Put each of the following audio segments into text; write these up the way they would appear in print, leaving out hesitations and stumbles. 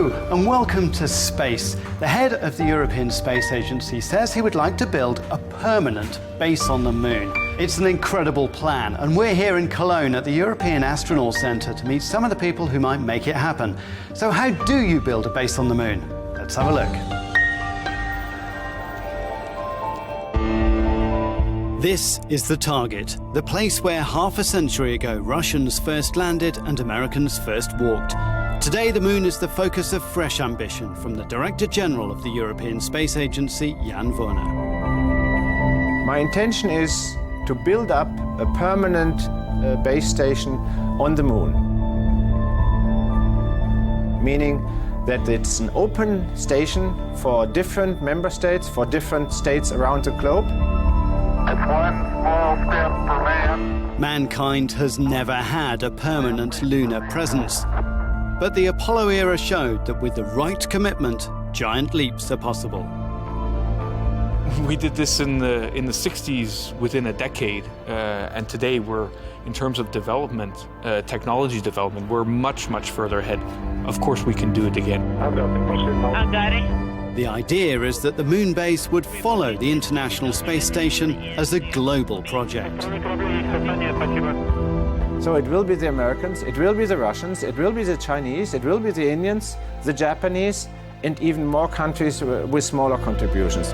Hello and welcome to space. The head of the European Space Agency says he would like to build a permanent base on the moon. It's an incredible plan, and we're here in Cologne at the European Astronaut Centre to meet some of the people who might make it happen. So how do you build a base on the moon? Let's have a look. This is the target, the place where half a century ago Russians first landed and Americans first walked. Today the moon is the focus of fresh ambition from the Director General of the European Space Agency, Jan Woerner. My intention is to build up a permanent base station on the moon. Meaning that it's an open station for different member states, for different states around the globe. It's one small step for man. Mankind has never had a permanent lunar presence. But the Apollo era showed that with the right commitment, giant leaps are possible. We did this in the 60s within a decade, and today we're, in terms of development, technology development, we're much further ahead. Of course we can do it again. The idea is that the moon base would follow the International Space Station as a global project. So it will be the Americans, it will be the Russians, it will be the Chinese, it will be the Indians, the Japanese, and even more countries with smaller contributions.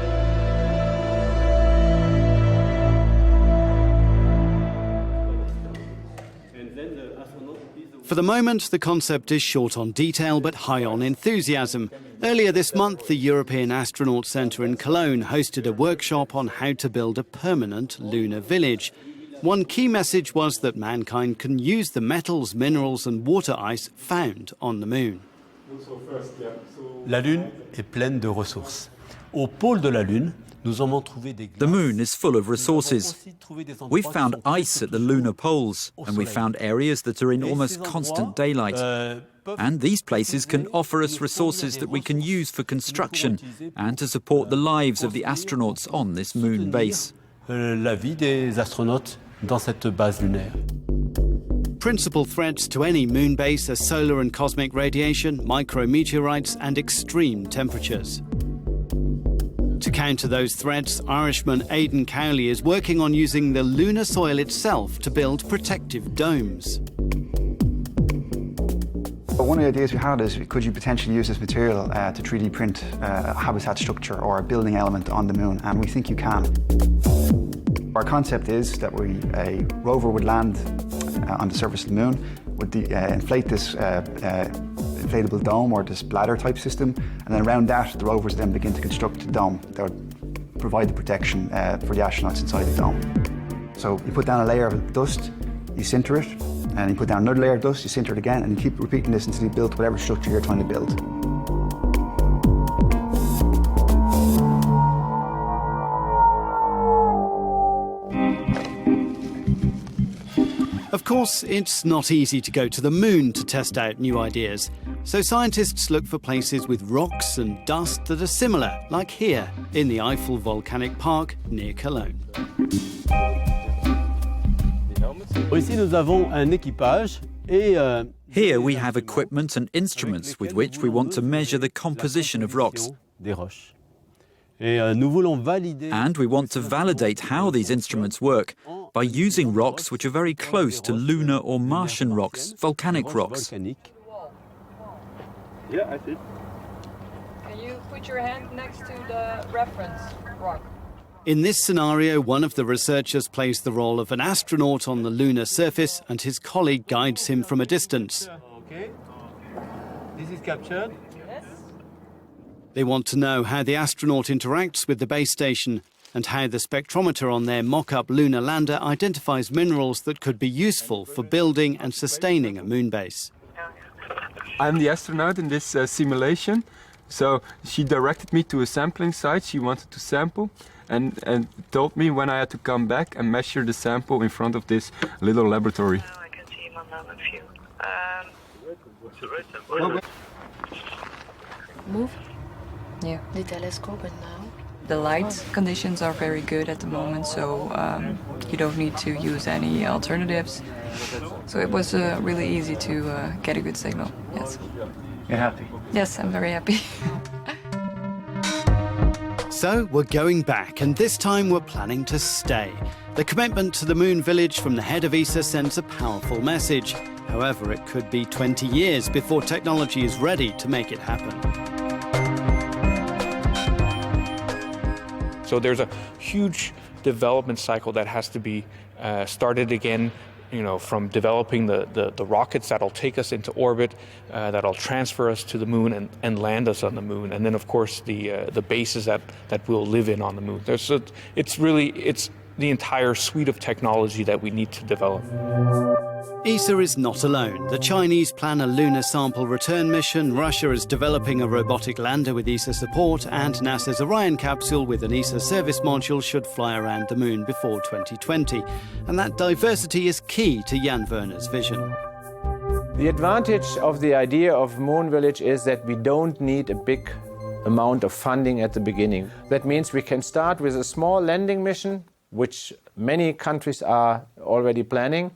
For the moment, the concept is short on detail but high on enthusiasm. Earlier this month, the European Astronaut Centre in Cologne hosted a workshop on how to build a permanent lunar village. One key message was that mankind can use the metals, minerals and water ice found on the moon. La Lune est pleine de ressources. Au pôle de la Lune, nous avons trouvé des glaces. The moon is full of resources. We found ice at the lunar poles, and we found areas that are in almost constant daylight. And these places can offer us resources that we can use for construction and to support the lives of the astronauts on this moon base. La vie des astronautes dans cette base lunaire. Principal threats to any moon base are solar and cosmic radiation, micrometeorites and extreme temperatures. To counter those threats, Irishman Aidan Cowley is working on using the lunar soil itself to build protective domes. One of the ideas we had is, could you potentially use this material to 3D print a habitat structure or a building element on the moon, and we think you can. Our concept is that a rover would land on the surface of the moon, would inflate this inflatable dome or this bladder type system, and then around that the rovers then begin to construct a dome that would provide the protection for the astronauts inside the dome. So you put down a layer of dust, you sinter it, and you put down another layer of dust, you sinter it again, and you keep repeating this until you build whatever structure you're trying to build. Of course, it's not easy to go to the moon to test out new ideas. So scientists look for places with rocks and dust that are similar, like here in the Eiffel Volcanic Park near Cologne. Ici, nous avons un équipage et Here we have equipment and instruments with which we want to measure the composition of rocks. And we want to validate how these instruments work by using rocks which are very close to lunar or Martian rocks, volcanic rocks. Yeah, I see. Can you put your hand next to the reference rock? In this scenario, one of the researchers plays the role of an astronaut on the lunar surface and his colleague guides him from a distance. Okay. This is captured. Yes. They want to know how the astronaut interacts with the base station and how the spectrometer on their mock-up lunar lander identifies minerals that could be useful for building and sustaining a moon base. I'm the astronaut in this simulation, so she directed me to a sampling site she wanted to sample and told me when I had to come back and measure the sample in front of this little laboratory. Now I can see him on the view. Move. Yeah. The telescope and now. The light conditions are very good at the moment, so you don't need to use any alternatives. So it was really easy to get a good signal, yes. You're happy? Yes, I'm very happy. So we're going back, and this time we're planning to stay. The commitment to the moon village from the head of ESA sends a powerful message. However, it could be 20 years before technology is ready to make it happen. So there's a huge development cycle that has to be started again, from developing the rockets that'll take us into orbit, that'll transfer us to the moon and land us on the moon, and then of course the bases that we'll live in on the moon. It's the entire suite of technology that we need to develop. ESA is not alone. The Chinese plan a lunar sample return mission, Russia is developing a robotic lander with ESA support, and NASA's Orion capsule with an ESA service module should fly around the moon before 2020. And that diversity is key to Jan Woerner's vision. The advantage of the idea of Moon Village is that we don't need a big amount of funding at the beginning. That means we can start with a small landing mission, which many countries are already planning,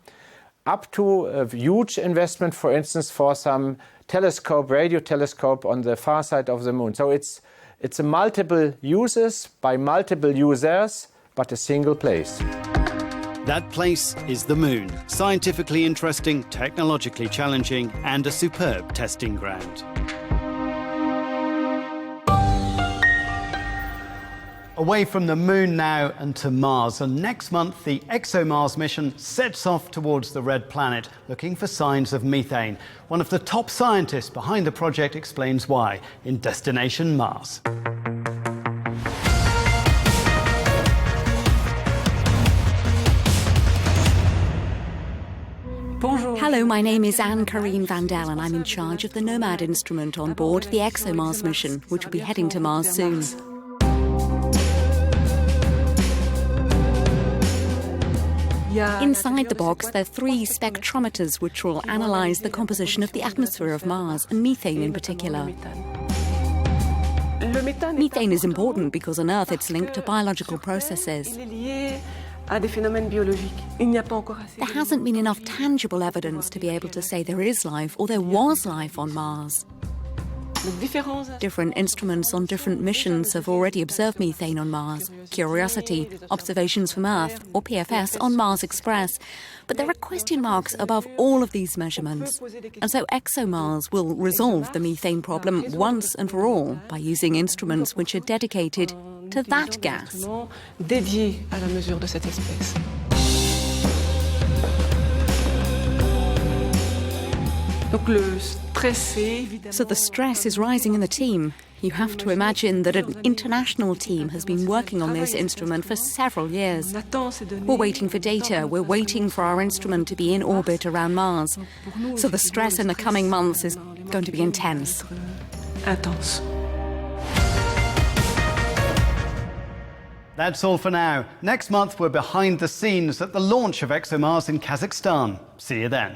up to a huge investment, for instance, for some telescope, radio telescope on the far side of the moon. So it's a multiple uses by multiple users, but a single place. That place is the moon. Scientifically interesting, technologically challenging, and a superb testing ground. Away from the moon now and to Mars, and next month the ExoMars mission sets off towards the red planet, looking for signs of methane. One of the top scientists behind the project explains why in Destination Mars. Hello, my name is Anne-Karine Vandel and I'm in charge of the Nomad instrument on board the ExoMars mission, which will be heading to Mars soon. Inside the box, there are 3 spectrometers which will analyse the composition of the atmosphere of Mars, and methane in particular. Methane is important because on Earth it's linked to biological processes. There hasn't been enough tangible evidence to be able to say there is life or there was life on Mars. Different instruments on different missions have already observed methane on Mars. Curiosity, Observations from Earth, or PFS on Mars Express. But there are question marks above all of these measurements. And so ExoMars will resolve the methane problem once and for all by using instruments which are dedicated to that gas. So the stress is rising in the team. You have to imagine that an international team has been working on this instrument for several years. We're waiting for data, we're waiting for our instrument to be in orbit around Mars. So the stress in the coming months is going to be intense. That's all for now. Next month we're behind the scenes at the launch of ExoMars in Kazakhstan. See you then.